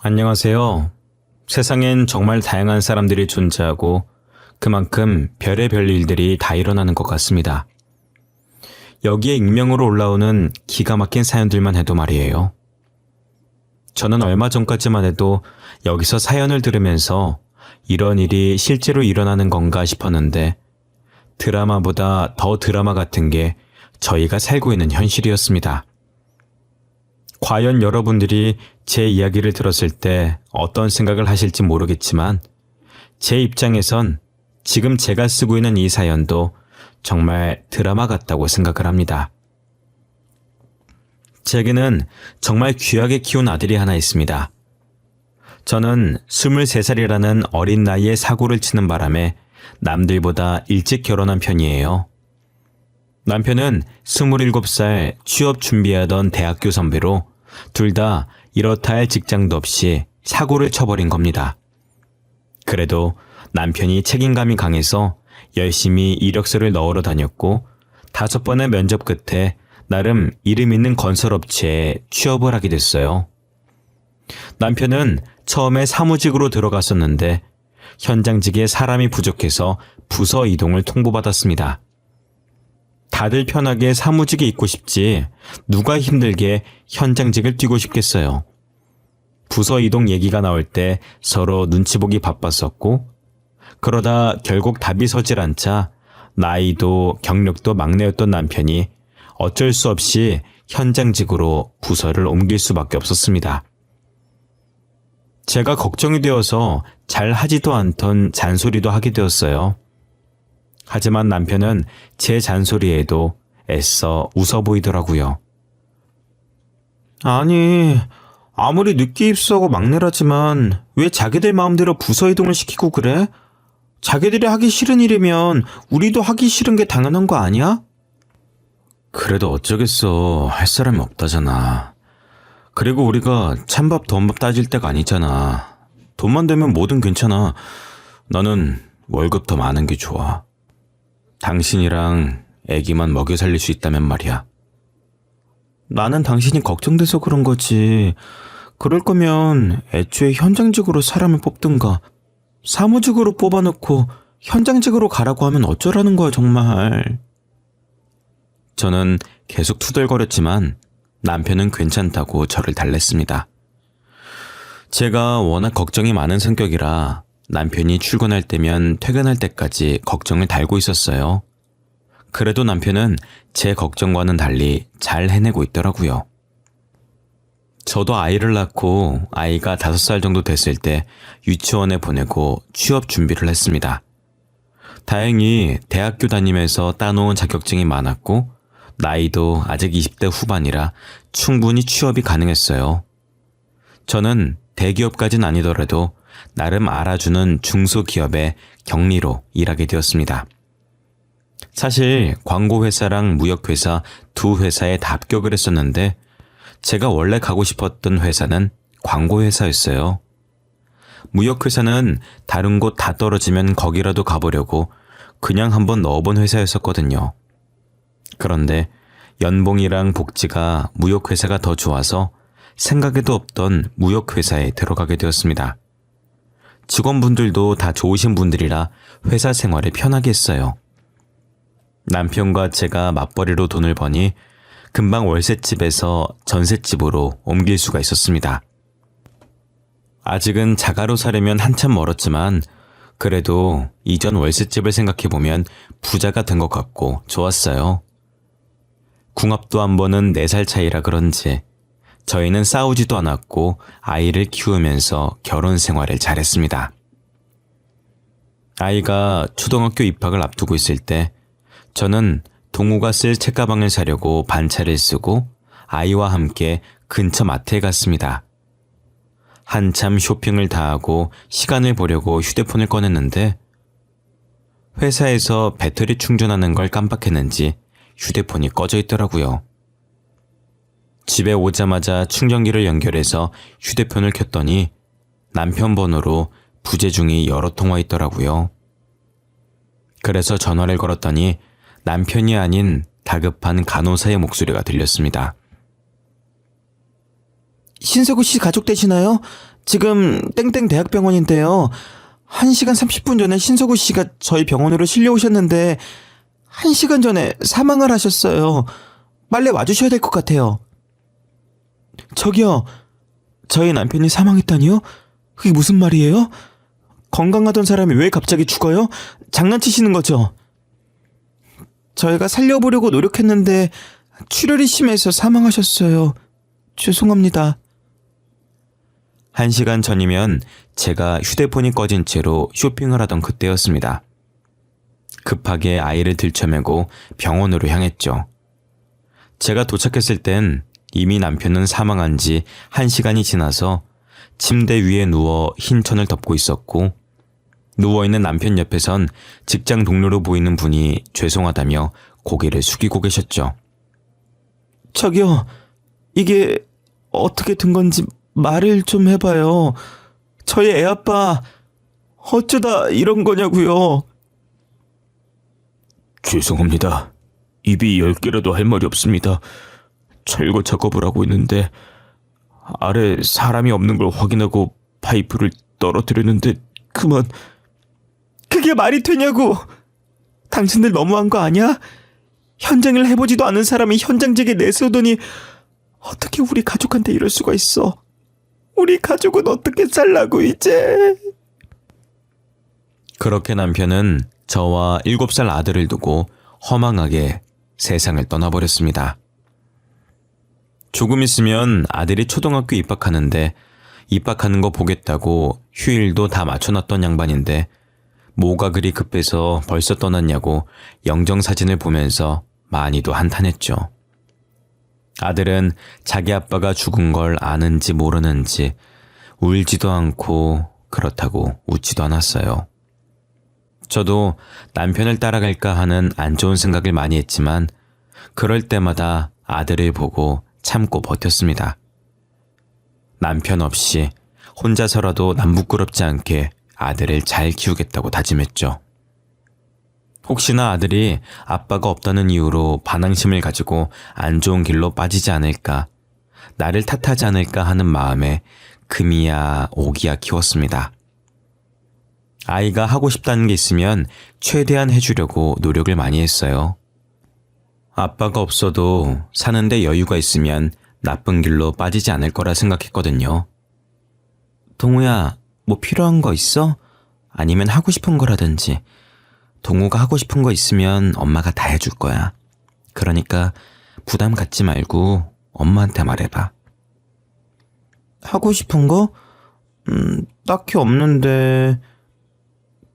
안녕하세요. 세상엔 정말 다양한 사람들이 존재하고 그만큼 별의별 일들이 다 일어나는 것 같습니다. 여기에 익명으로 올라오는 기가 막힌 사연들만 해도 말이에요. 저는 얼마 전까지만 해도 여기서 사연을 들으면서 이런 일이 실제로 일어나는 건가 싶었는데 드라마보다 더 드라마 같은 게 저희가 살고 있는 현실이었습니다. 과연 여러분들이 제 이야기를 들었을 때 어떤 생각을 하실지 모르겠지만 제 입장에선 지금 제가 쓰고 있는 이 사연도 정말 드라마 같다고 생각을 합니다. 제게는 정말 귀하게 키운 아들이 하나 있습니다. 저는 23살이라는 어린 나이에 사고를 치는 바람에 남들보다 일찍 결혼한 편이에요. 남편은 27살 취업 준비하던 대학교 선배로 둘 다 이렇다 할 직장도 없이 사고를 쳐버린 겁니다. 그래도 남편이 책임감이 강해서 열심히 이력서를 넣으러 다녔고 5번의 면접 끝에 나름 이름 있는 건설업체에 취업을 하게 됐어요. 남편은 처음에 사무직으로 들어갔었는데 현장직에 사람이 부족해서 부서 이동을 통보받았습니다. 다들 편하게 사무직에 있고 싶지 누가 힘들게 현장직을 뛰고 싶겠어요. 부서 이동 얘기가 나올 때 서로 눈치 보기 바빴었고 그러다 결국 답이 서질 않자 나이도 경력도 막내였던 남편이 어쩔 수 없이 현장직으로 부서를 옮길 수밖에 없었습니다. 제가 걱정이 되어서 잘 하지도 않던 잔소리도 하게 되었어요. 하지만 남편은 제 잔소리에도 애써 웃어 보이더라고요. 아니, 아무리 늦게 입사하고 막내라지만 왜 자기들 마음대로 부서 이동을 시키고 그래? 자기들이 하기 싫은 일이면 우리도 하기 싫은 게 당연한 거 아니야? 그래도 어쩌겠어. 할 사람이 없다잖아. 그리고 우리가 찬밥 돈밥 따질 때가 아니잖아. 돈만 되면 뭐든 괜찮아. 나는 월급 더 많은 게 좋아. 당신이랑 애기만 먹여 살릴 수 있다면 말이야. 나는 당신이 걱정돼서 그런 거지. 그럴 거면 애초에 현장직으로 사람을 뽑든가 사무직으로 뽑아놓고 현장직으로 가라고 하면 어쩌라는 거야 정말. 저는 계속 투덜거렸지만 남편은 괜찮다고 저를 달랬습니다. 제가 워낙 걱정이 많은 성격이라 남편이 출근할 때면 퇴근할 때까지 걱정을 달고 있었어요. 그래도 남편은 제 걱정과는 달리 잘 해내고 있더라고요. 저도 아이를 낳고 아이가 5살 정도 됐을 때 유치원에 보내고 취업 준비를 했습니다. 다행히 대학교 다니면서 따놓은 자격증이 많았고 나이도 아직 20대 후반이라 충분히 취업이 가능했어요. 저는 대기업까진 아니더라도 나름 알아주는 중소기업의 경리로 일하게 되었습니다. 사실 광고회사랑 무역회사 두 회사에 다 합격을 했었는데 제가 원래 가고 싶었던 회사는 광고회사였어요. 무역회사는 다른 곳 다 떨어지면 거기라도 가보려고 그냥 한번 넣어본 회사였었거든요. 그런데 연봉이랑 복지가 무역회사가 더 좋아서 생각에도 없던 무역회사에 들어가게 되었습니다. 직원분들도 다 좋으신 분들이라 회사 생활을 편하게 했어요. 남편과 제가 맞벌이로 돈을 버니 금방 월세집에서 전셋집으로 옮길 수가 있었습니다. 아직은 자가로 살려면 한참 멀었지만 그래도 이전 월세집을 생각해보면 부자가 된 것 같고 좋았어요. 궁합도 한 번은 4살 차이라 그런지 저희는 싸우지도 않았고 아이를 키우면서 결혼 생활을 잘했습니다. 아이가 초등학교 입학을 앞두고 있을 때 저는 동우가 쓸 책가방을 사려고 반차를 쓰고 아이와 함께 근처 마트에 갔습니다. 한참 쇼핑을 다 하고 시간을 보려고 휴대폰을 꺼냈는데 회사에서 배터리 충전하는 걸 깜빡했는지 휴대폰이 꺼져 있더라고요. 집에 오자마자 충전기를 연결해서 휴대폰을 켰더니 남편 번호로 부재중이 여러 통화 있더라고요. 그래서 전화를 걸었더니 남편이 아닌 다급한 간호사의 목소리가 들렸습니다. 신세구 씨 가족 되시나요? 지금 땡땡 대학병원인데요. 1시간 30분 전에 신서구 씨가 저희 병원으로 실려오셨는데 1시간 전에 사망을 하셨어요. 빨리 와주셔야 될 것 같아요. 저기요. 저희 남편이 사망했다니요? 그게 무슨 말이에요? 건강하던 사람이 왜 갑자기 죽어요? 장난치시는 거죠? 저희가 살려보려고 노력했는데 출혈이 심해서 사망하셨어요. 죄송합니다. 1시간 전이면 제가 휴대폰이 꺼진 채로 쇼핑을 하던 그때였습니다. 급하게 아이를 들쳐매고 병원으로 향했죠. 제가 도착했을 땐 이미 남편은 사망한 지 1시간이 지나서 침대 위에 누워 흰 천을 덮고 있었고, 누워있는 남편 옆에선 직장 동료로 보이는 분이 죄송하다며 고개를 숙이고 계셨죠. 저기요, 이게 어떻게 된 건지 말을 좀 해봐요. 저희 애아빠 어쩌다 이런 거냐고요. 죄송합니다. 입이 10개라도 할 말이 없습니다. 철거 작업을 하고 있는데 아래 사람이 없는 걸 확인하고 파이프를 떨어뜨렸는데 그만. 그게 말이 되냐고. 당신들 너무한 거 아니야? 현장을 해보지도 않은 사람이 현장직에 내세우더니 어떻게 우리 가족한테 이럴 수가 있어. 우리 가족은 어떻게 살라고 이제. 그렇게 남편은 저와 7살 아들을 두고 허망하게 세상을 떠나버렸습니다. 조금 있으면 아들이 초등학교 입학하는데 입학하는 거 보겠다고 휴일도 다 맞춰놨던 양반인데 뭐가 그리 급해서 벌써 떠났냐고 영정사진을 보면서 많이도 한탄했죠. 아들은 자기 아빠가 죽은 걸 아는지 모르는지 울지도 않고 그렇다고 웃지도 않았어요. 저도 남편을 따라갈까 하는 안 좋은 생각을 많이 했지만 그럴 때마다 아들을 보고 참고 버텼습니다. 남편 없이 혼자서라도 남 부끄럽지 않게 아들을 잘 키우겠다고 다짐했죠. 혹시나 아들이 아빠가 없다는 이유로 반항심을 가지고 안 좋은 길로 빠지지 않을까, 나를 탓하지 않을까 하는 마음에 금이야 오기야 키웠습니다. 아이가 하고 싶다는 게 있으면 최대한 해주려고 노력을 많이 했어요. 아빠가 없어도 사는데 여유가 있으면 나쁜 길로 빠지지 않을 거라 생각했거든요. 동우야, 뭐 필요한 거 있어? 아니면 하고 싶은 거라든지. 동우가 하고 싶은 거 있으면 엄마가 다 해줄 거야. 그러니까 부담 갖지 말고 엄마한테 말해봐. 하고 싶은 거? 딱히 없는데.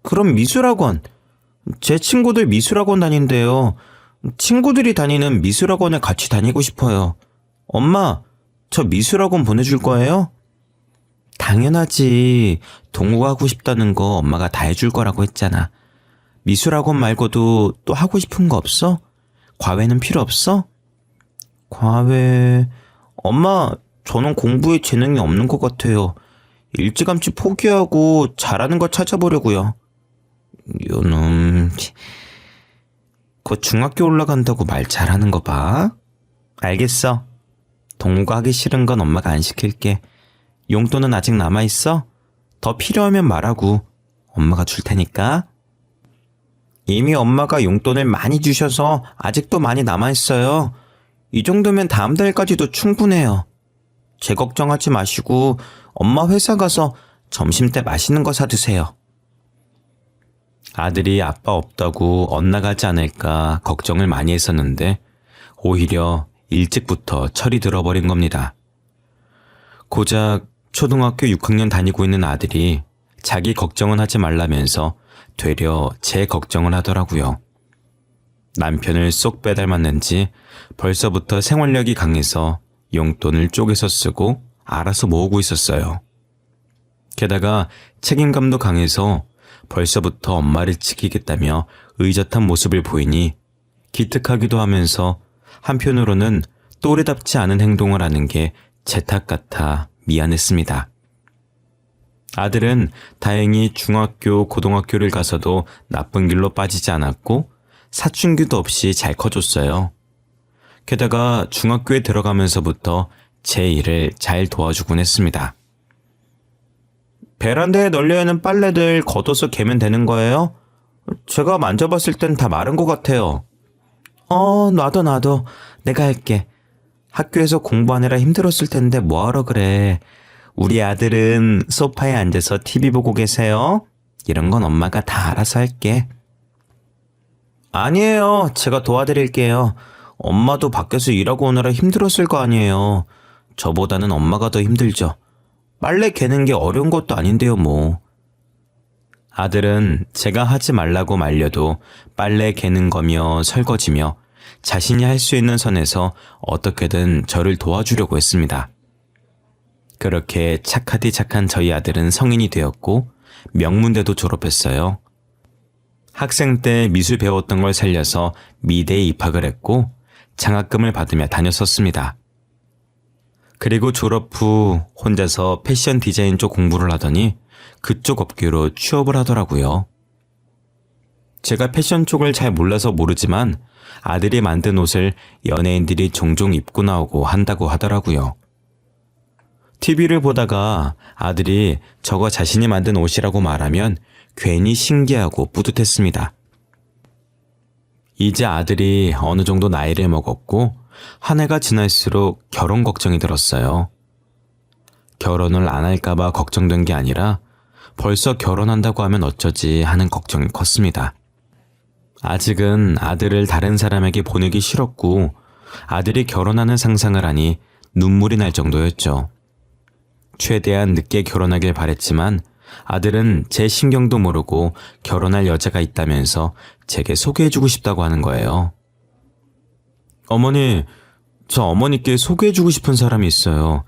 그럼 미술학원. 제 친구들 미술학원 다닌대요. 친구들이 다니는 미술학원에 같이 다니고 싶어요. 엄마, 저 미술학원 보내줄 거예요? 당연하지. 동우가 하고 싶다는 거 엄마가 다 해줄 거라고 했잖아. 미술학원 말고도 또 하고 싶은 거 없어? 과외는 필요 없어? 과외... 엄마, 저는 공부에 재능이 없는 것 같아요. 일찌감치 포기하고 잘하는 거 찾아보려고요. 요놈... 곧 중학교 올라간다고 말 잘하는 거 봐. 알겠어. 동우가 하기 싫은 건 엄마가 안 시킬게. 용돈은 아직 남아있어? 더 필요하면 말하고 엄마가 줄 테니까. 이미 엄마가 용돈을 많이 주셔서 아직도 많이 남아있어요. 이 정도면 다음 달까지도 충분해요. 제 걱정하지 마시고 엄마 회사 가서 점심때 맛있는 거 사드세요. 아들이 아빠 없다고 엇나가지 않을까 걱정을 많이 했었는데 오히려 일찍부터 철이 들어버린 겁니다. 고작 초등학교 6학년 다니고 있는 아들이 자기 걱정은 하지 말라면서 되려 제 걱정을 하더라고요. 남편을 쏙 빼닮았는지 벌써부터 생활력이 강해서 용돈을 쪼개서 쓰고 알아서 모으고 있었어요. 게다가 책임감도 강해서 벌써부터 엄마를 지키겠다며 의젓한 모습을 보이니 기특하기도 하면서 한편으로는 또래답지 않은 행동을 하는 게 제 탓 같아 미안했습니다. 아들은 다행히 중학교, 고등학교를 가서도 나쁜 길로 빠지지 않았고 사춘기도 없이 잘 커줬어요. 게다가 중학교에 들어가면서부터 제 일을 잘 도와주곤 했습니다. 베란다에 널려있는 빨래들 걷어서 개면 되는 거예요? 제가 만져봤을 땐 다 마른 것 같아요. 놔둬. 내가 할게. 학교에서 공부하느라 힘들었을 텐데 뭐하러 그래. 우리 아들은 소파에 앉아서 TV 보고 계세요. 이런 건 엄마가 다 알아서 할게. 아니에요. 제가 도와드릴게요. 엄마도 밖에서 일하고 오느라 힘들었을 거 아니에요. 저보다는 엄마가 더 힘들죠. 빨래 개는 게 어려운 것도 아닌데요, 뭐. 아들은 제가 하지 말라고 말려도 빨래 개는 거며 설거지며 자신이 할 수 있는 선에서 어떻게든 저를 도와주려고 했습니다. 그렇게 착하디 착한 저희 아들은 성인이 되었고 명문대도 졸업했어요. 학생 때 미술 배웠던 걸 살려서 미대에 입학을 했고 장학금을 받으며 다녔었습니다. 그리고 졸업 후 혼자서 패션 디자인 쪽 공부를 하더니 그쪽 업계로 취업을 하더라고요. 제가 패션 쪽을 잘 몰라서 모르지만 아들이 만든 옷을 연예인들이 종종 입고 나오고 한다고 하더라고요. TV를 보다가 아들이 저거 자신이 만든 옷이라고 말하면 괜히 신기하고 뿌듯했습니다. 이제 아들이 어느 정도 나이를 먹었고 한 해가 지날수록 결혼 걱정이 들었어요. 결혼을 안 할까봐 걱정된 게 아니라 벌써 결혼한다고 하면 어쩌지 하는 걱정이 컸습니다. 아직은 아들을 다른 사람에게 보내기 싫었고 아들이 결혼하는 상상을 하니 눈물이 날 정도였죠. 최대한 늦게 결혼하길 바랬지만 아들은 제 신경도 모르고 결혼할 여자가 있다면서 제게 소개해주고 싶다고 하는 거예요. 어머니, 저 어머니께 소개해주고 싶은 사람이 있어요.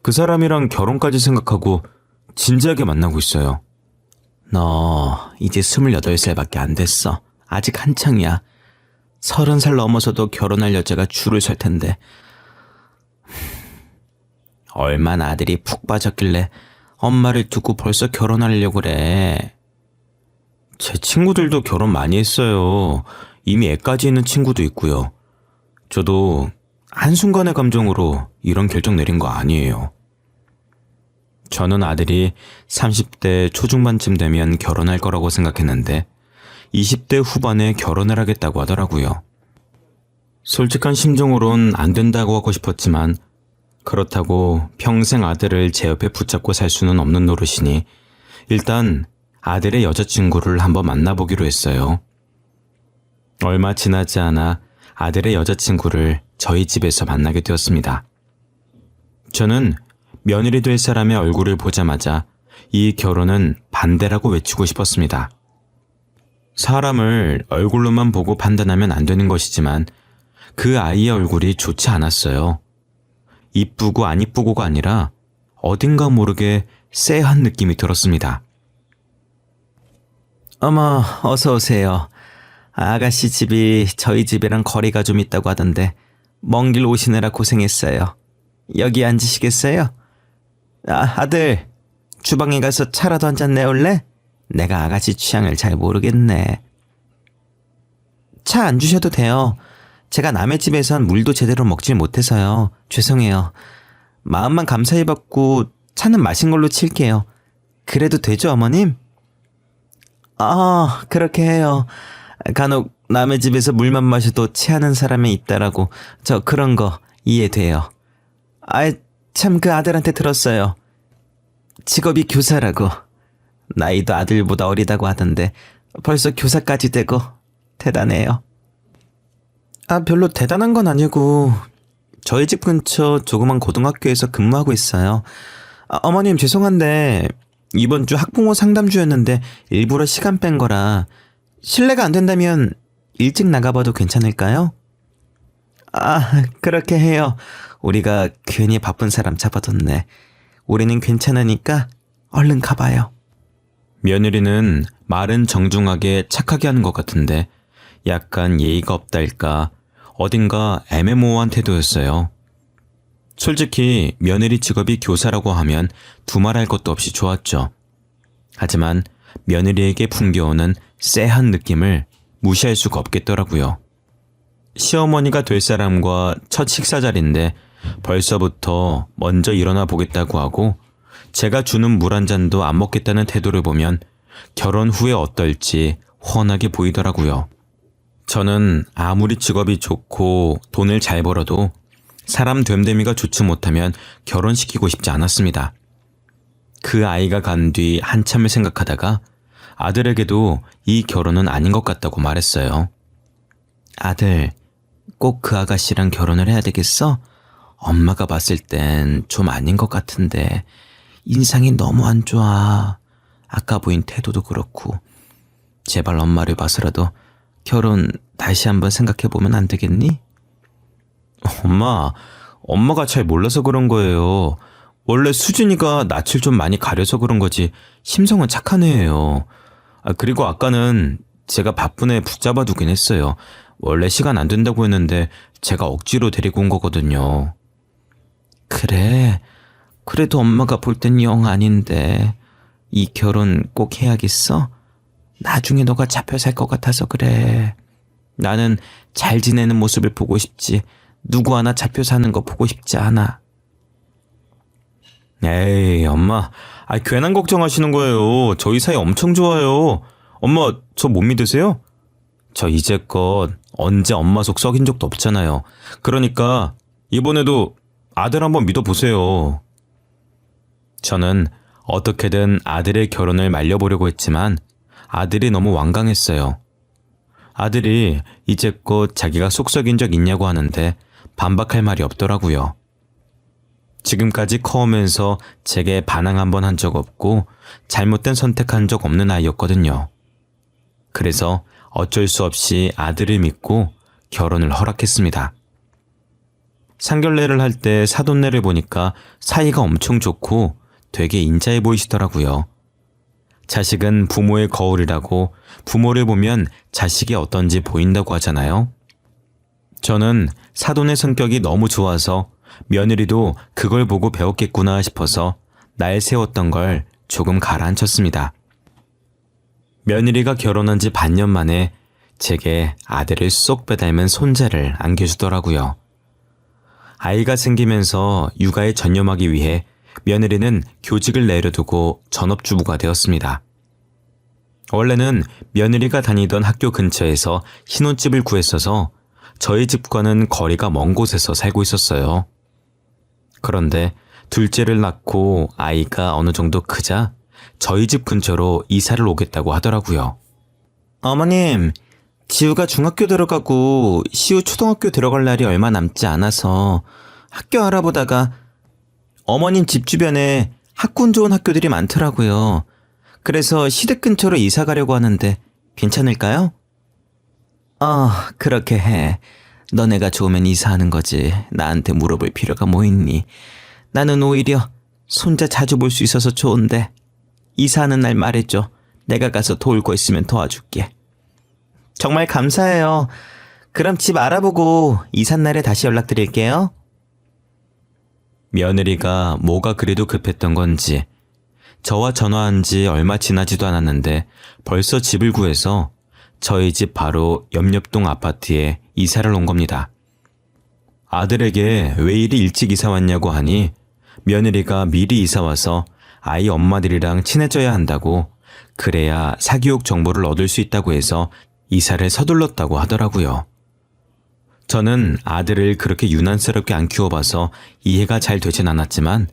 그 사람이랑 결혼까지 생각하고 진지하게 만나고 있어요. 너 이제 28살밖에 안 됐어. 아직 한창이야. 30살 넘어서도 결혼할 여자가 줄을 설 텐데. 얼마나 아들이 푹 빠졌길래 엄마를 두고 벌써 결혼하려고 그래. 제 친구들도 결혼 많이 했어요. 이미 애까지 있는 친구도 있고요. 저도 한순간의 감정으로 이런 결정 내린 거 아니에요. 저는 아들이 30대 초중반쯤 되면 결혼할 거라고 생각했는데 20대 후반에 결혼을 하겠다고 하더라고요. 솔직한 심정으론 안 된다고 하고 싶었지만 그렇다고 평생 아들을 제 옆에 붙잡고 살 수는 없는 노릇이니 일단 아들의 여자친구를 한번 만나보기로 했어요. 얼마 지나지 않아 아들의 여자친구를 저희 집에서 만나게 되었습니다. 저는 며느리 될 사람의 얼굴을 보자마자 이 결혼은 반대라고 외치고 싶었습니다. 사람을 얼굴로만 보고 판단하면 안 되는 것이지만 그 아이의 얼굴이 좋지 않았어요. 이쁘고 안 이쁘고가 아니라 어딘가 모르게 쎄한 느낌이 들었습니다. 어머, 어서 오세요. 아가씨 집이 저희 집이랑 거리가 좀 있다고 하던데 먼 길 오시느라 고생했어요. 여기 앉으시겠어요? 아들, 주방에 가서 차라도 한잔 내올래? 내가 아가씨 취향을 잘 모르겠네. 차 안 주셔도 돼요. 제가 남의 집에선 물도 제대로 먹질 못해서요. 죄송해요. 마음만 감사히 받고 차는 마신 걸로 칠게요. 그래도 되죠, 어머님? 그렇게 해요. 간혹 남의 집에서 물만 마셔도 체하는 사람이 있다라고 저 그런 거 이해돼요. 참 그 아들한테 들었어요. 직업이 교사라고. 나이도 아들보다 어리다고 하던데 벌써 교사까지 되고 대단해요. 별로 대단한 건 아니고 저희 집 근처 조그만 고등학교에서 근무하고 있어요. 어머님 죄송한데 이번 주 학부모 상담주였는데 일부러 시간 뺀 거라 실례가 안 된다면 일찍 나가봐도 괜찮을까요? 그렇게 해요. 우리가 괜히 바쁜 사람 잡아뒀네. 우리는 괜찮으니까 얼른 가봐요. 며느리는 말은 정중하게 착하게 하는 것 같은데 약간 예의가 없달까 어딘가 애매모호한 태도였어요. 솔직히 며느리 직업이 교사라고 하면 두말할 것도 없이 좋았죠. 하지만 며느리에게 풍겨오는 쎄한 느낌을 무시할 수가 없겠더라고요. 시어머니가 될 사람과 첫 식사 자리인데 벌써부터 먼저 일어나 보겠다고 하고 제가 주는 물 한 잔도 안 먹겠다는 태도를 보면 결혼 후에 어떨지 훤하게 보이더라고요. 저는 아무리 직업이 좋고 돈을 잘 벌어도 사람 됨됨이가 좋지 못하면 결혼시키고 싶지 않았습니다. 그 아이가 간 뒤 한참을 생각하다가 아들에게도 이 결혼은 아닌 것 같다고 말했어요. 아들, 꼭 그 아가씨랑 결혼을 해야 되겠어? 엄마가 봤을 땐 좀 아닌 것 같은데 인상이 너무 안 좋아. 아까 보인 태도도 그렇고. 제발 엄마를 봐서라도 결혼 다시 한번 생각해보면 안 되겠니? 엄마가 잘 몰라서 그런 거예요. 원래 수진이가 낯을 좀 많이 가려서 그런 거지 심성은 착한 애예요. 그리고 아까는 제가 바쁜 애 붙잡아 두긴 했어요. 원래 시간 안 된다고 했는데 제가 억지로 데리고 온 거거든요. 그래, 그래도 엄마가 볼 땐 영 아닌데 이 결혼 꼭 해야겠어? 나중에 너가 잡혀 살 것 같아서 그래. 나는 잘 지내는 모습을 보고 싶지 누구 하나 잡혀 사는 거 보고 싶지 않아. 에이, 엄마. 괜한 걱정하시는 거예요. 저희 사이 엄청 좋아요. 엄마, 저 못 믿으세요? 저 이제껏 언제 엄마 속 썩인 적도 없잖아요. 그러니까 이번에도 아들 한번 믿어보세요. 저는 어떻게든 아들의 결혼을 말려보려고 했지만 아들이 너무 완강했어요. 아들이 이제껏 자기가 속 썩인 적 있냐고 하는데 반박할 말이 없더라고요. 지금까지 커오면서 제게 반항 한 번 한 적 없고 잘못된 선택한 적 없는 아이였거든요. 그래서 어쩔 수 없이 아들을 믿고 결혼을 허락했습니다. 상견례를 할 때 사돈네를 보니까 사이가 엄청 좋고 되게 인자해 보이시더라고요. 자식은 부모의 거울이라고 부모를 보면 자식이 어떤지 보인다고 하잖아요. 저는 사돈의 성격이 너무 좋아서 며느리도 그걸 보고 배웠겠구나 싶어서 날 세웠던 걸 조금 가라앉혔습니다. 며느리가 결혼한 지 반년 만에 제게 아들을 쏙 빼닮은 손자를 안겨주더라고요. 아이가 생기면서 육아에 전념하기 위해 며느리는 교직을 내려두고 전업주부가 되었습니다. 원래는 며느리가 다니던 학교 근처에서 신혼집을 구했어서 저희 집과는 거리가 먼 곳에서 살고 있었어요. 그런데 둘째를 낳고 아이가 어느 정도 크자 저희 집 근처로 이사를 오겠다고 하더라고요. 어머님, 지우가 중학교 들어가고 시우 초등학교 들어갈 날이 얼마 남지 않아서 학교 알아보다가 어머님 집 주변에 학군 좋은 학교들이 많더라고요. 그래서 시댁 근처로 이사 가려고 하는데 괜찮을까요? 그렇게 해. 너네가 좋으면 이사하는 거지. 나한테 물어볼 필요가 뭐 있니? 나는 오히려 손자 자주 볼 수 있어서 좋은데 이사하는 날 말해줘. 내가 가서 도울 거 있으면 도와줄게. 정말 감사해요. 그럼 집 알아보고 이삿 날에 다시 연락드릴게요. 며느리가 뭐가 그래도 급했던 건지 저와 전화한 지 얼마 지나지도 않았는데 벌써 집을 구해서 저희 집 바로 옆동 아파트에 이사를 온 겁니다. 아들에게 왜 이리 일찍 이사 왔냐고 하니 며느리가 미리 이사 와서 아이 엄마들이랑 친해져야 한다고, 그래야 사교육 정보를 얻을 수 있다고 해서 이사를 서둘렀다고 하더라고요. 저는 아들을 그렇게 유난스럽게 안 키워봐서 이해가 잘 되진 않았지만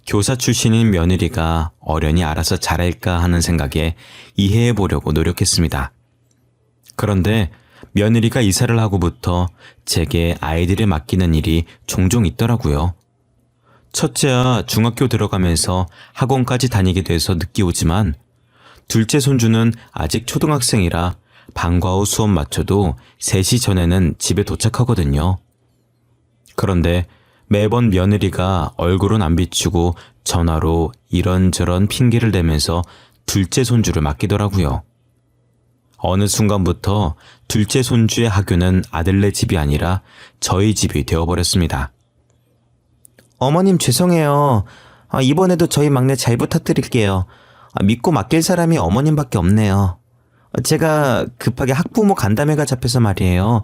교사 출신인 며느리가 어련히 알아서 잘할까 하는 생각에 이해해 보려고 노력했습니다. 그런데 며느리가 이사를 하고부터 제게 아이들을 맡기는 일이 종종 있더라고요. 첫째야 중학교 들어가면서 학원까지 다니게 돼서 늦게 오지만 둘째 손주는 아직 초등학생이라 방과 후 수업 마쳐도 3시 전에는 집에 도착하거든요. 그런데 매번 며느리가 얼굴은 안 비추고 전화로 이런저런 핑계를 대면서 둘째 손주를 맡기더라고요. 어느 순간부터 둘째 손주의 학교는 아들네 집이 아니라 저희 집이 되어버렸습니다. 어머님 죄송해요. 이번에도 저희 막내 잘 부탁드릴게요. 믿고 맡길 사람이 어머님밖에 없네요. 제가 급하게 학부모 간담회가 잡혀서 말이에요.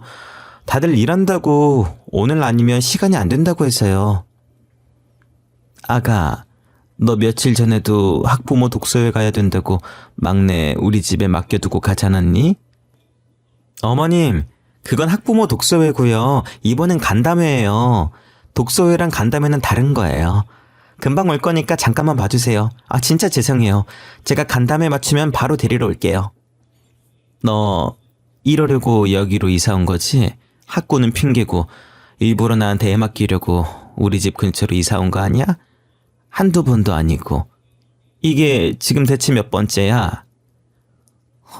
다들 일한다고 오늘 아니면 시간이 안 된다고 해서요. 아가, 너 며칠 전에도 학부모 독서회 가야 된다고 막내 우리 집에 맡겨두고 가지 않았니? 어머님, 그건 학부모 독서회고요. 이번엔 간담회예요. 독서회랑 간담회는 다른 거예요. 금방 올 거니까 잠깐만 봐주세요. 아, 진짜 죄송해요. 제가 간담회 마치면 바로 데리러 올게요. 너 이러려고 여기로 이사 온 거지? 학고는 핑계고 일부러 나한테 애 맡기려고 우리 집 근처로 이사 온 거 아니야? 한두 번도 아니고. 이게 지금 대체 몇 번째야?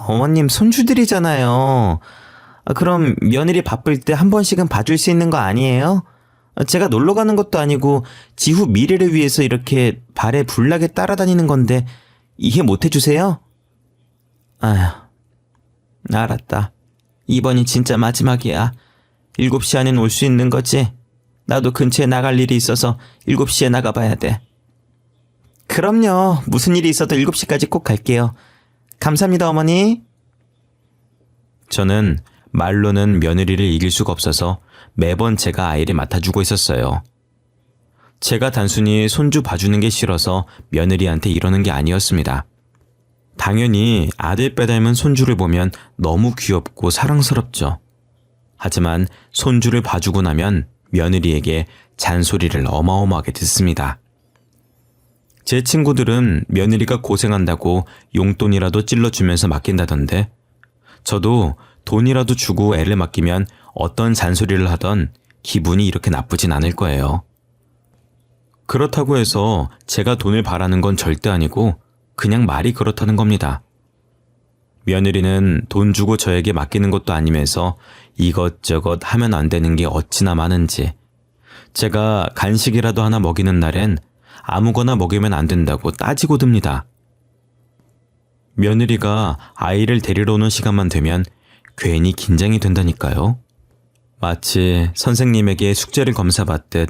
어머님, 손주들이잖아요. 그럼 며느리 바쁠 때 한 번씩은 봐줄 수 있는 거 아니에요? 제가 놀러 가는 것도 아니고 지후 미래를 위해서 이렇게 발에 불나게 따라다니는 건데 이해 못 해주세요? 아휴, 알았다. 이번이 진짜 마지막이야. 7시 안엔 올 수 있는 거지? 나도 근처에 나갈 일이 있어서 7시에 나가봐야 돼. 그럼요. 무슨 일이 있어도 7시까지 꼭 갈게요. 감사합니다, 어머니. 저는 말로는 며느리를 이길 수가 없어서 매번 제가 아이를 맡아주고 있었어요. 제가 단순히 손주 봐주는 게 싫어서 며느리한테 이러는 게 아니었습니다. 당연히 아들 빼닮은 손주를 보면 너무 귀엽고 사랑스럽죠. 하지만 손주를 봐주고 나면 며느리에게 잔소리를 어마어마하게 듣습니다. 제 친구들은 며느리가 고생한다고 용돈이라도 찔러주면서 맡긴다던데 저도 돈이라도 주고 애를 맡기면 어떤 잔소리를 하던 기분이 이렇게 나쁘진 않을 거예요. 그렇다고 해서 제가 돈을 바라는 건 절대 아니고 그냥 말이 그렇다는 겁니다. 며느리는 돈 주고 저에게 맡기는 것도 아니면서 이것저것 하면 안 되는 게 어찌나 많은지 제가 간식이라도 하나 먹이는 날엔 아무거나 먹이면 안 된다고 따지고 듭니다. 며느리가 아이를 데리러 오는 시간만 되면 괜히 긴장이 된다니까요. 마치 선생님에게 숙제를 검사받듯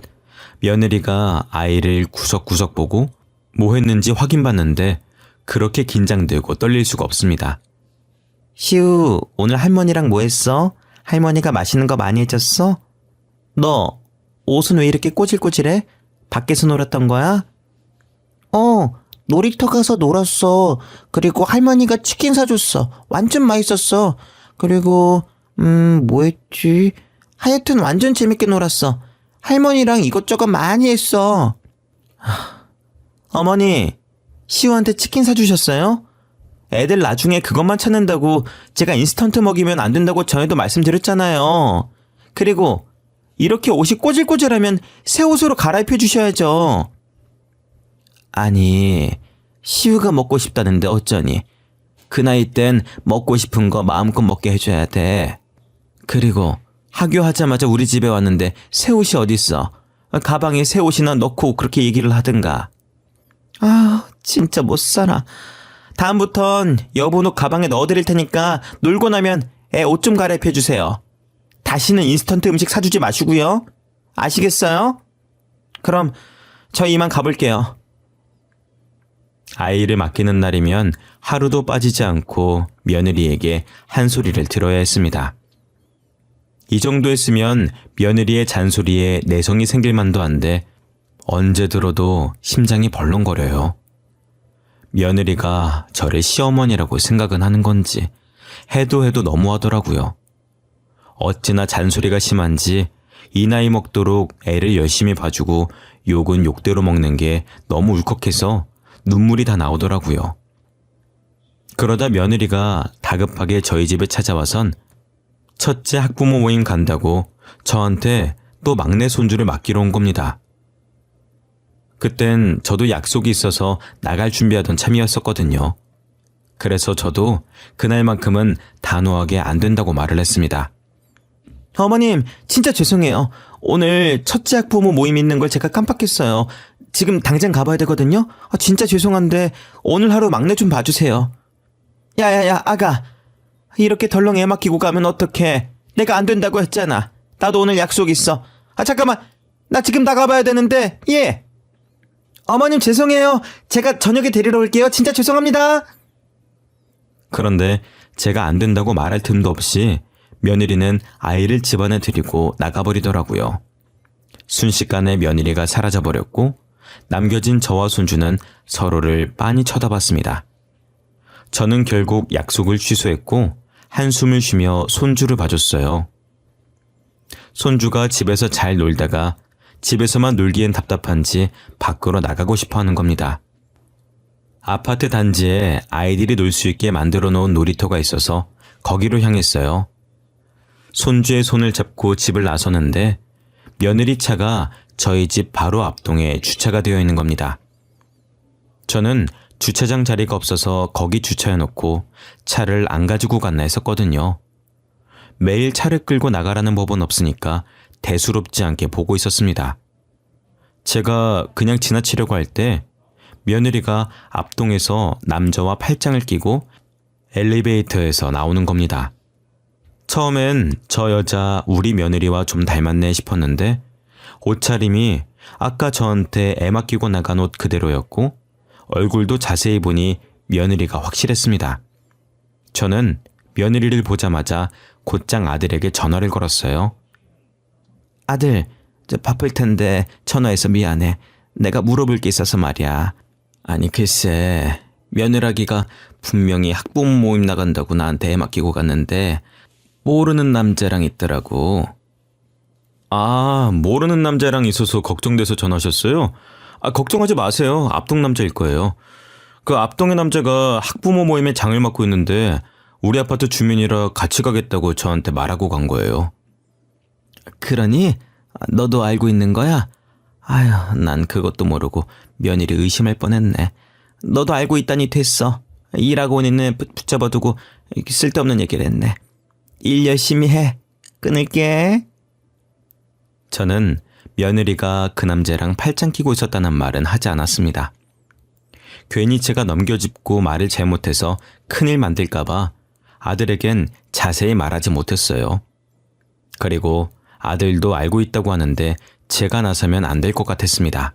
며느리가 아이를 구석구석 보고 뭐 했는지 확인받는데 그렇게 긴장되고 떨릴 수가 없습니다. 시우, 오늘 할머니랑 뭐 했어? 할머니가 맛있는 거 많이 해줬어? 너 옷은 왜 이렇게 꼬질꼬질해? 밖에서 놀았던 거야? 놀이터 가서 놀았어. 그리고 할머니가 치킨 사줬어. 완전 맛있었어. 그리고 뭐 했지? 하여튼 완전 재밌게 놀았어. 할머니랑 이것저것 많이 했어. 어머니, 시우한테 치킨 사주셨어요? 애들 나중에 그것만 찾는다고 제가 인스턴트 먹이면 안 된다고 전에도 말씀드렸잖아요. 그리고 이렇게 옷이 꼬질꼬질하면 새 옷으로 갈아입혀 주셔야죠. 아니, 시우가 먹고 싶다는데 어쩌니. 그 나이 땐 먹고 싶은 거 마음껏 먹게 해줘야 돼. 그리고 하교하자마자 우리 집에 왔는데 새 옷이 어딨어. 가방에 새 옷이나 넣고 그렇게 얘기를 하든가. 아, 진짜 못 살아. 다음부턴 여보 옷 가방에 넣어드릴 테니까 놀고 나면 애 옷 좀 갈아입혀 주세요. 다시는 인스턴트 음식 사주지 마시고요. 아시겠어요? 그럼 저 이만 가볼게요. 아이를 맡기는 날이면 하루도 빠지지 않고 며느리에게 한 소리를 들어야 했습니다. 이 정도 했으면 며느리의 잔소리에 내성이 생길 만도 한데 언제 들어도 심장이 벌렁거려요. 며느리가 저를 시어머니라고 생각은 하는 건지 해도 너무하더라고요. 어찌나 잔소리가 심한지 이 나이 먹도록 애를 열심히 봐주고 욕은 욕대로 먹는 게 너무 울컥해서 눈물이 다 나오더라고요. 그러다 며느리가 다급하게 저희 집에 찾아와선 첫째 학부모 모임 간다고 저한테 또 막내 손주를 맡기러 온 겁니다. 그땐 저도 약속이 있어서 나갈 준비하던 참이었었거든요. 그래서 저도 그날만큼은 단호하게 안 된다고 말을 했습니다. 어머님, 진짜 죄송해요. 오늘 첫째 학부모 모임 있는 걸 제가 깜빡했어요. 지금 당장 가봐야 되거든요. 진짜 죄송한데 오늘 하루 막내 좀 봐주세요. 야야야, 아가. 이렇게 덜렁 애 맡기고 가면 어떡해. 내가 안 된다고 했잖아. 나도 오늘 약속 있어. 잠깐만. 나 지금 나가봐야 되는데. 예. 어머님 죄송해요. 제가 저녁에 데리러 올게요. 진짜 죄송합니다. 그런데 제가 안 된다고 말할 틈도 없이 며느리는 아이를 집안에 들이고 나가버리더라고요. 순식간에 며느리가 사라져버렸고 남겨진 저와 손주는 서로를 빤히 쳐다봤습니다. 저는 결국 약속을 취소했고 한숨을 쉬며 손주를 봐줬어요. 손주가 집에서 잘 놀다가 집에서만 놀기엔 답답한지 밖으로 나가고 싶어 하는 겁니다. 아파트 단지에 아이들이 놀 수 있게 만들어 놓은 놀이터가 있어서 거기로 향했어요. 손주의 손을 잡고 집을 나서는데 며느리 차가 저희 집 바로 앞동에 주차가 되어 있는 겁니다. 저는 주차장 자리가 없어서 거기 주차해놓고 차를 안 가지고 갔나 했었거든요. 매일 차를 끌고 나가라는 법은 없으니까 대수롭지 않게 보고 있었습니다. 제가 그냥 지나치려고 할 때 며느리가 앞동에서 남자와 팔짱을 끼고 엘리베이터에서 나오는 겁니다. 처음엔 저 여자 우리 며느리와 좀 닮았네 싶었는데 옷차림이 아까 저한테 애 맡기고 나간 옷 그대로였고 얼굴도 자세히 보니 며느리가 확실했습니다. 저는 며느리를 보자마자 곧장 아들에게 전화를 걸었어요. 아들, 저 바쁠 텐데 전화해서 미안해. 내가 물어볼 게 있어서 말이야. 아니 글쎄, 며느라기가 분명히 학부모 모임 나간다고 나한테 애 맡기고 갔는데 모르는 남자랑 있더라고. 아, 모르는 남자랑 있어서 걱정돼서 전화하셨어요? 아, 걱정하지 마세요. 앞동 남자일 거예요. 그 앞동의 남자가 학부모 모임에 장을 맡고 있는데 우리 아파트 주민이라 같이 가겠다고 저한테 말하고 간 거예요. 그러니? 너도 알고 있는 거야? 아휴, 난 그것도 모르고 며느리 의심할 뻔했네. 너도 알고 있다니 됐어. 일하고 온 있는 붙잡아두고 쓸데없는 얘기를 했네. 일 열심히 해. 끊을게. 저는 며느리가 그 남자랑 팔짱 끼고 있었다는 말은 하지 않았습니다. 괜히 제가 넘겨짚고 말을 잘못해서 큰일 만들까봐 아들에겐 자세히 말하지 못했어요. 그리고 아들도 알고 있다고 하는데 제가 나서면 안 될 것 같았습니다.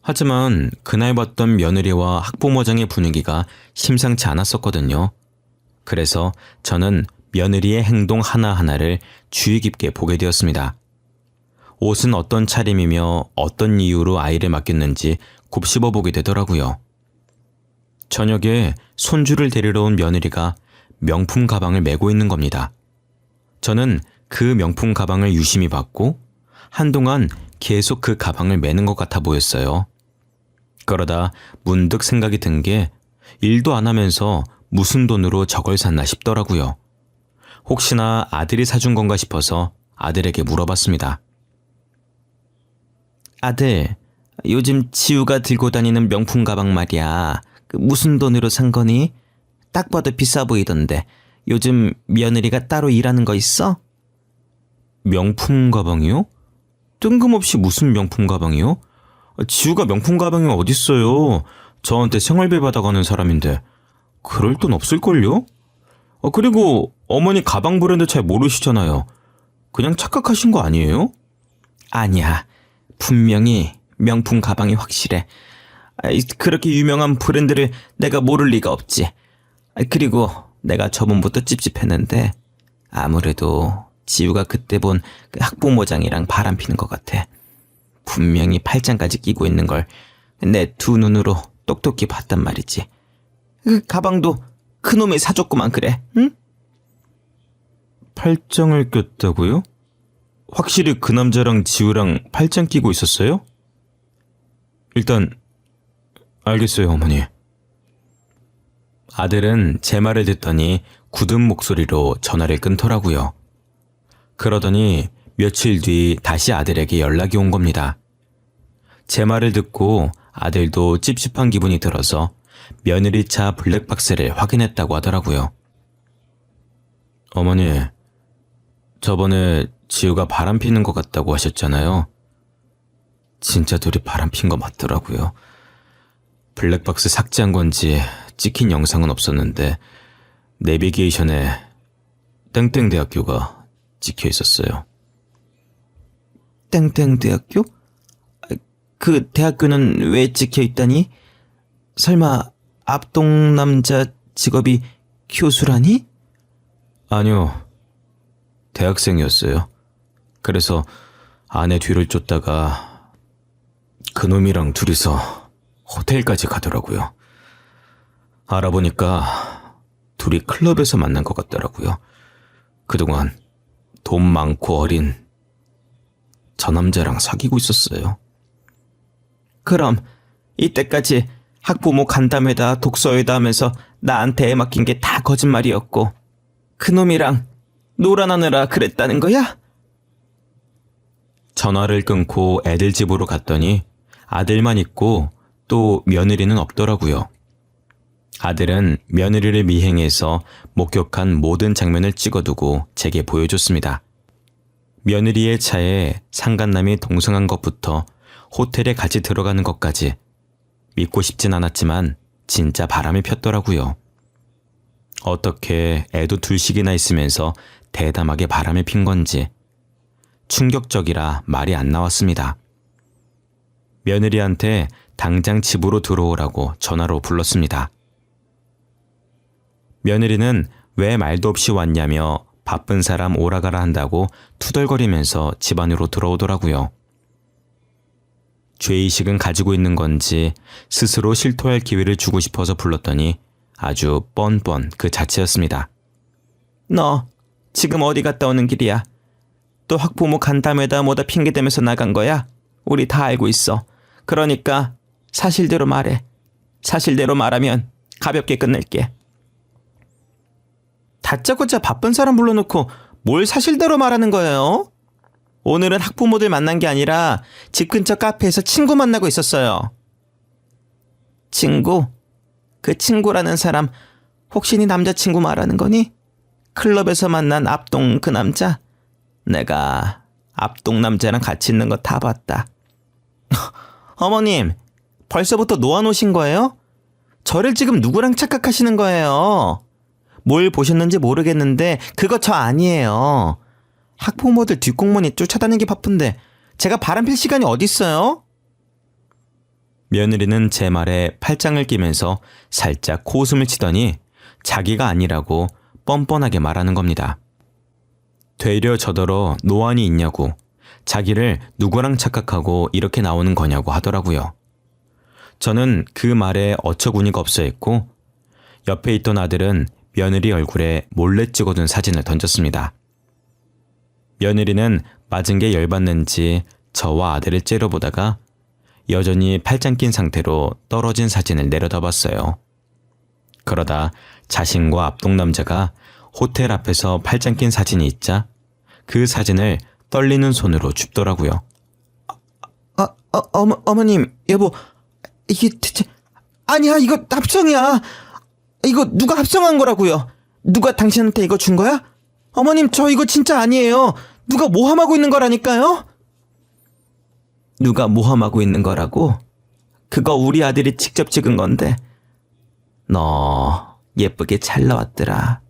하지만 그날 봤던 며느리와 학부모장의 분위기가 심상치 않았었거든요. 그래서 저는 며느리의 행동 하나하나를 주의 깊게 보게 되었습니다. 옷은 어떤 차림이며 어떤 이유로 아이를 맡겼는지 곱씹어 보게 되더라고요. 저녁에 손주를 데리러 온 며느리가 명품 가방을 메고 있는 겁니다. 저는 그 명품 가방을 유심히 봤고 한동안 계속 그 가방을 메는 것 같아 보였어요. 그러다 문득 생각이 든 게 일도 안 하면서 무슨 돈으로 저걸 샀나 싶더라고요. 혹시나 아들이 사준 건가 싶어서 아들에게 물어봤습니다. 아들, 요즘 지우가 들고 다니는 명품 가방 말이야. 무슨 돈으로 산 거니? 딱 봐도 비싸 보이던데 요즘 며느리가 따로 일하는 거 있어? 명품 가방이요? 뜬금없이 무슨 명품 가방이요? 지우가 명품 가방이 어딨어요. 저한테 생활비 받아가는 사람인데 그럴 돈 없을걸요? 그리고 어머니 가방 브랜드 잘 모르시잖아요. 그냥 착각하신 거 아니에요? 아니야. 분명히 명품 가방이 확실해. 그렇게 유명한 브랜드를 내가 모를 리가 없지. 그리고 내가 저번부터 찝찝했는데 아무래도 지우가 그때 본 그 학부모장이랑 바람피는 것 같아. 분명히 팔짱까지 끼고 있는 걸 내 두 눈으로 똑똑히 봤단 말이지. 그 가방도 그놈이 사줬구만 그래, 응? 팔짱을 꼈다고요? 확실히 그 남자랑 지우랑 팔짱 끼고 있었어요? 일단 알겠어요, 어머니. 아들은 제 말을 듣더니 굳은 목소리로 전화를 끊더라고요. 그러더니 며칠 뒤 다시 아들에게 연락이 온 겁니다. 제 말을 듣고 아들도 찝찝한 기분이 들어서 며느리 차 블랙박스를 확인했다고 하더라고요. 어머니, 저번에 지우가 바람피는 것 같다고 하셨잖아요. 진짜 둘이 바람핀 거 맞더라고요. 블랙박스 삭제한 건지 찍힌 영상은 없었는데 내비게이션에 땡땡대학교가 찍혀 있었어요. 땡땡대학교? 그 대학교는 왜 찍혀 있다니? 설마 앞동 남자 직업이 교수라니? 아니요. 대학생이었어요. 그래서 아내 뒤를 쫓다가 그놈이랑 둘이서 호텔까지 가더라고요. 알아보니까 둘이 클럽에서 만난 것 같더라고요. 그동안 돈 많고 어린 저 남자랑 사귀고 있었어요. 그럼 이때까지 학부모 간담회다 독서회다 하면서 나한테 애 맡긴 게 다 거짓말이었고 그놈이랑 놀아나느라 그랬다는 거야? 전화를 끊고 애들 집으로 갔더니 아들만 있고 또 며느리는 없더라고요. 아들은 며느리를 미행해서 목격한 모든 장면을 찍어두고 제게 보여줬습니다. 며느리의 차에 상간남이 동승한 것부터 호텔에 같이 들어가는 것까지 믿고 싶진 않았지만 진짜 바람이 폈더라고요. 어떻게 애도 둘씩이나 있으면서 대담하게 바람을 핀 건지 충격적이라 말이 안 나왔습니다. 며느리한테 당장 집으로 들어오라고 전화로 불렀습니다. 며느리는 왜 말도 없이 왔냐며 바쁜 사람 오라가라 한다고 투덜거리면서 집 안으로 들어오더라고요. 죄의식은 가지고 있는 건지 스스로 실토할 기회를 주고 싶어서 불렀더니 아주 뻔뻔 그 자체였습니다. 너 지금 어디 갔다 오는 길이야? 또 학부모 간담회다 뭐다 핑계대면서 나간 거야? 우리 다 알고 있어. 그러니까 사실대로 말해. 사실대로 말하면 가볍게 끝낼게. 다짜고짜 바쁜 사람 불러놓고 뭘 사실대로 말하는 거예요? 오늘은 학부모들 만난 게 아니라 집 근처 카페에서 친구 만나고 있었어요. 친구? 그 친구라는 사람 혹시 네 남자친구 말하는 거니? 클럽에서 만난 앞동 그 남자? 내가 앞동 남자랑 같이 있는 거 다 봤다. 어머님, 벌써부터 놓아놓으신 거예요? 저를 지금 누구랑 착각하시는 거예요? 뭘 보셨는지 모르겠는데 그거 저 아니에요. 학부모들 뒷공무니 쫓아다니기 바쁜데 제가 바람필 시간이 어딨어요? 며느리는 제 말에 팔짱을 끼면서 살짝 코웃음을 치더니 자기가 아니라고 뻔뻔하게 말하는 겁니다. 되려 저더러 노안이 있냐고, 자기를 누구랑 착각하고 이렇게 나오는 거냐고 하더라고요. 저는 그 말에 어처구니가 없어 했고 옆에 있던 아들은 며느리 얼굴에 몰래 찍어둔 사진을 던졌습니다. 며느리는 맞은 게 열받는지 저와 아들을 째려보다가 여전히 팔짱 낀 상태로 떨어진 사진을 내려다봤어요. 그러다 자신과 앞동 남자가 호텔 앞에서 팔짱 낀 사진이 있자 그 사진을 떨리는 손으로 줍더라고요. 어머님, 여보, 이게 대체 아니야, 이거 합성이야. 이거 누가 합성한 거라고요? 누가 당신한테 이거 준 거야? 어머님, 저 이거 진짜 아니에요. 누가 모함하고 있는 거라니까요? 누가 모함하고 있는 거라고? 그거 우리 아들이 직접 찍은 건데. 너 예쁘게 잘 나왔더라.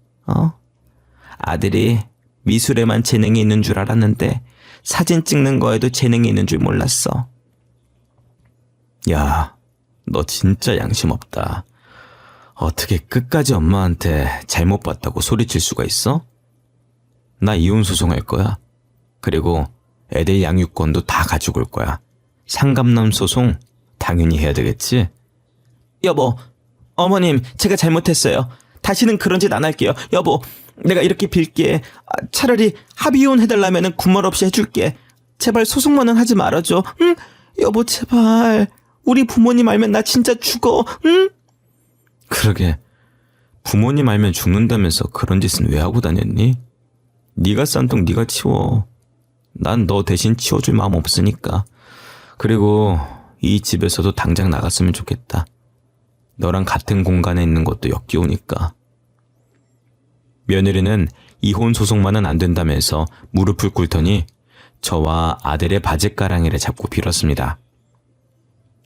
아들이 미술에만 재능이 있는 줄 알았는데 사진 찍는 거에도 재능이 있는 줄 몰랐어. 야, 너 진짜 양심 없다. 어떻게 끝까지 엄마한테 잘못 봤다고 소리칠 수가 있어? 나 이혼 소송할 거야. 그리고 애들 양육권도 다 가지고 올 거야. 상감남 소송 당연히 해야 되겠지? 여보, 어머님, 제가 잘못했어요. 다시는 그런 짓 안 할게요. 여보, 내가 이렇게 빌게. 차라리 합의혼 해달라면 군말 없이 해줄게. 제발 소송만은 하지 말아줘. 응? 여보, 제발. 우리 부모님 알면 나 진짜 죽어. 응? 그러게, 부모님 알면 죽는다면서 그런 짓은 왜 하고 다녔니? 네가 싼 똥 네가 치워. 난 너 대신 치워줄 마음 없으니까. 그리고 이 집에서도 당장 나갔으면 좋겠다. 너랑 같은 공간에 있는 것도 역겨우니까. 며느리는 이혼 소송만은 안 된다면서 무릎을 꿇더니 저와 아들의 바짓가랑이를 잡고 빌었습니다.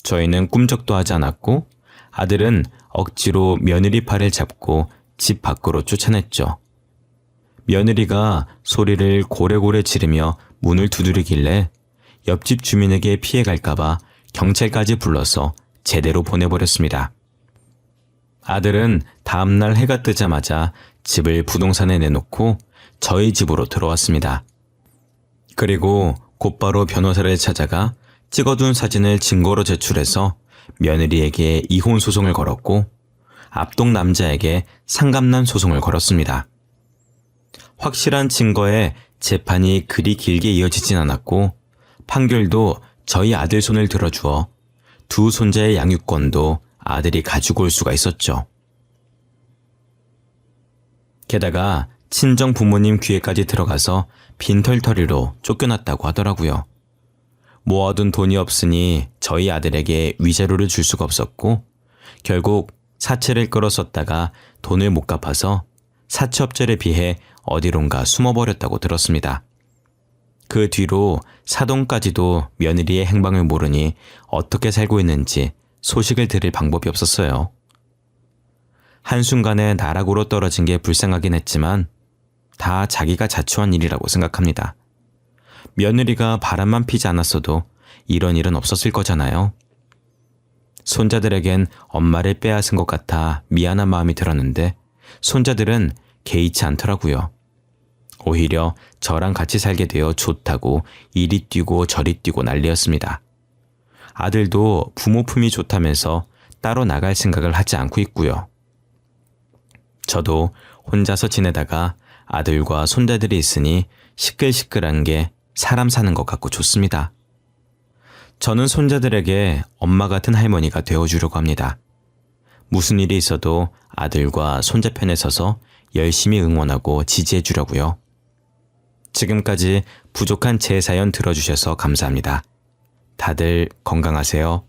저희는 꿈쩍도 하지 않았고 아들은 억지로 며느리 팔을 잡고 집 밖으로 쫓아냈죠. 며느리가 소리를 고래고래 지르며 문을 두드리길래 옆집 주민에게 피해갈까봐 경찰까지 불러서 제대로 보내버렸습니다. 아들은 다음날 해가 뜨자마자 집을 부동산에 내놓고 저희 집으로 들어왔습니다. 그리고 곧바로 변호사를 찾아가 찍어둔 사진을 증거로 제출해서 며느리에게 이혼 소송을 걸었고 압동 남자에게 상감난 소송을 걸었습니다. 확실한 증거에 재판이 그리 길게 이어지진 않았고 판결도 저희 아들 손을 들어주어 두 손자의 양육권도 아들이 가지고 올 수가 있었죠. 게다가 친정 부모님 귀에까지 들어가서 빈털터리로 쫓겨났다고 하더라고요. 모아둔 돈이 없으니 저희 아들에게 위자료를 줄 수가 없었고 결국 사채를 끌어썼다가 돈을 못 갚아서 사채업자에 비해 어디론가 숨어버렸다고 들었습니다. 그 뒤로 사돈까지도 며느리의 행방을 모르니 어떻게 살고 있는지 소식을 들을 방법이 없었어요. 한순간에 나락으로 떨어진 게 불쌍하긴 했지만 다 자기가 자초한 일이라고 생각합니다. 며느리가 바람만 피지 않았어도 이런 일은 없었을 거잖아요. 손자들에겐 엄마를 빼앗은 것 같아 미안한 마음이 들었는데 손자들은 개의치 않더라고요. 오히려 저랑 같이 살게 되어 좋다고 이리 뛰고 저리 뛰고 난리였습니다. 아들도 부모 품이 좋다면서 따로 나갈 생각을 하지 않고 있고요. 저도 혼자서 지내다가 아들과 손자들이 있으니 시끌시끌한 게 사람 사는 것 같고 좋습니다. 저는 손자들에게 엄마 같은 할머니가 되어주려고 합니다. 무슨 일이 있어도 아들과 손자 편에 서서 열심히 응원하고 지지해 주려고요. 지금까지 부족한 제 사연 들어주셔서 감사합니다. 다들 건강하세요.